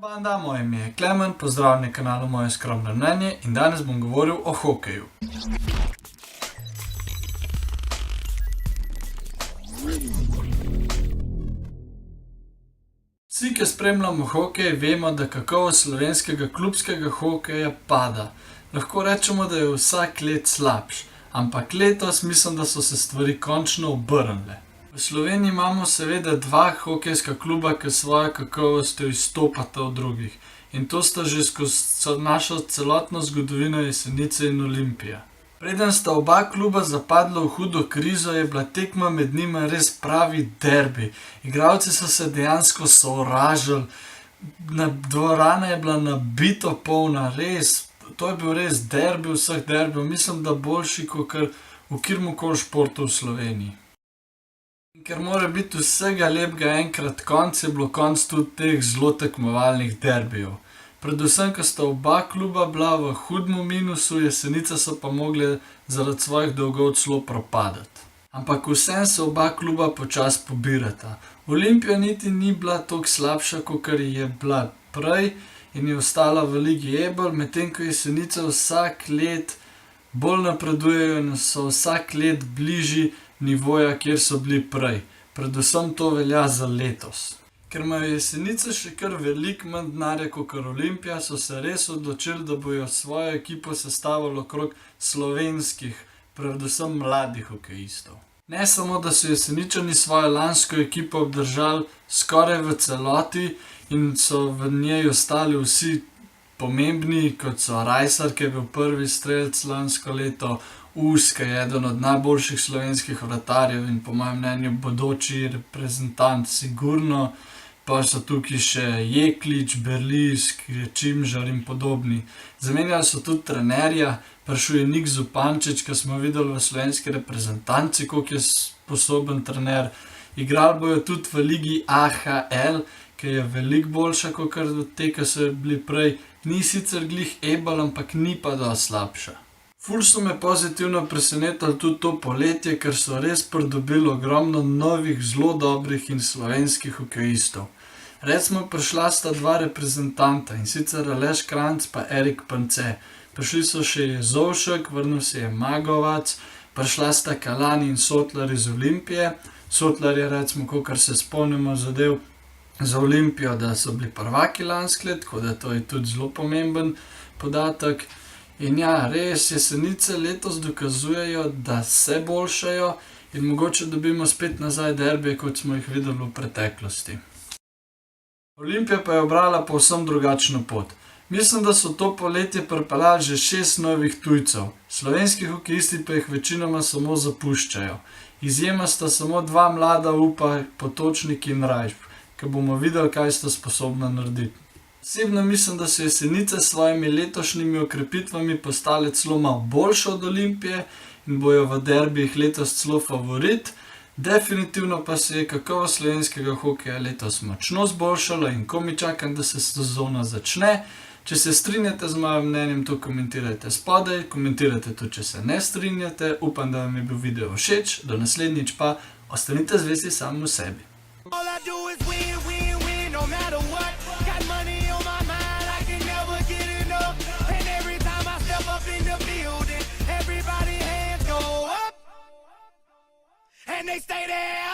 Banda, moje ime je Klemen, pozdravljen na kanalu Moje skromno mnenje in danes bom govoril o hokeju. Vsi, ki spremljamo hokej, vemo, da kakovost slovenskega klubskega hokeja pada. Lahko rečemo, da je vsak let slabš, ampak letos mislim, da so se stvari končno obrnile. V Sloveniji imamo seveda dva hokejska kluba, ki svojo kakovostjo izstopata od drugih. In to sta že skozi našo celotno zgodovino Jesenice in Olimpija. Preden sta oba kluba zapadla v hudo krizo, je bila tekma med njima res pravi derbi. Igralci so se dejansko sovražili, dvorana je bila nabito polna, res, to je bil res derbi vseh derbijev, mislim, da boljši kot v kateremkoli športu v Sloveniji. In ker mora biti vsega lepega enkrat konc, je bilo konc tudi teh zelo tekmovalnih derbijev. Predvsem, ko sta oba kluba bila v hudem minusu, Jesenice so pa mogle zaradi svojih dolgov celo propadati. Ampak vsem se oba kluba počasi pobirata. Olimpija niti ni bila toliko slabša, kakor je bila prej in je ostala v Ligi Ebel, medtem ko Jesenice vsak let bolj napredujejo in so vsak let bližji nivoja, kjer so bili prej. Predvsem to velja za letos. Ker imajo Jesenice še kar veliko manj denarja kakor Olimpija, so se res odločili, da bojo svojo ekipo sestavili okrog slovenskih, predvsem mladih hokejistov. Ne samo, da so Jeseničani svojo lansko ekipo obdržali skoraj v celoti in so v njej ostali vsi pomembni, kot so Rajsar, ki je bil prvi strelec lansko leto, Us, ki je eden od najboljših slovenskih vratarjev in po mojem mnenju bodoči reprezentant sigurno, pa so tukaj še Jeklič, Berlisk, Čimžar in podobni. Zamenjali so tudi trenerja, prišel je Nik Zupančič, ki smo videli v slovenski reprezentanci, koliko je sposoben trener. Igrali bojo tudi v Ligi AHL, ki je veliko boljša kot te, ki so bili prej. Ni sicer glih Ebel, ampak ni pa dosti slabša. Ful so me pozitivno presenetili tudi to poletje, ker so res pridobili ogromno novih, zelo dobrih in slovenskih hokejistov. Recimo prišla sta dva reprezentanta, in sicer Aleš Kranjc pa Erik Pance. Prišli so še Jezovšek, vrnil se je Magovac, prišla sta Kalani in Sotlar iz Olimpije. Sotlar je, recimo, kakor se spomnimo, zadev za Olimpijo, da so bili prvaki lansko leto, tako da to je tudi zelo pomemben podatek. In ja, res, Jesenice letos dokazujejo, da se boljšajo in mogoče dobimo spet nazaj derbije, kot smo jih videli v preteklosti. Olimpija pa je obrala povsem drugačno pot. Mislim, da so to poletje pripeljali že 6 novih tujcev. Slovenski hokejisti pa jih večinoma samo zapuščajo. Izjema sta samo dva mlada upa, Potočnik in Rajšp, ki bomo videli, kaj sta sposobna narediti. Osebno mislim, da so Jesenice s svojimi letošnjimi okrepitvami postale celo malo boljše od Olimpije in bojo v derbijih letos celo favorit. Definitivno pa se je kakovost slovenskega hokeja letos močno zboljšala in komaj čakam, da se sezona začne. Če se strinjate z mojim mnenjem, to komentirajte spodaj, komentirajte tudi, če se ne strinjate. Upam, da vam je bil video všeč, do naslednjič pa ostanite zvesti sami v sebi. And they stay there.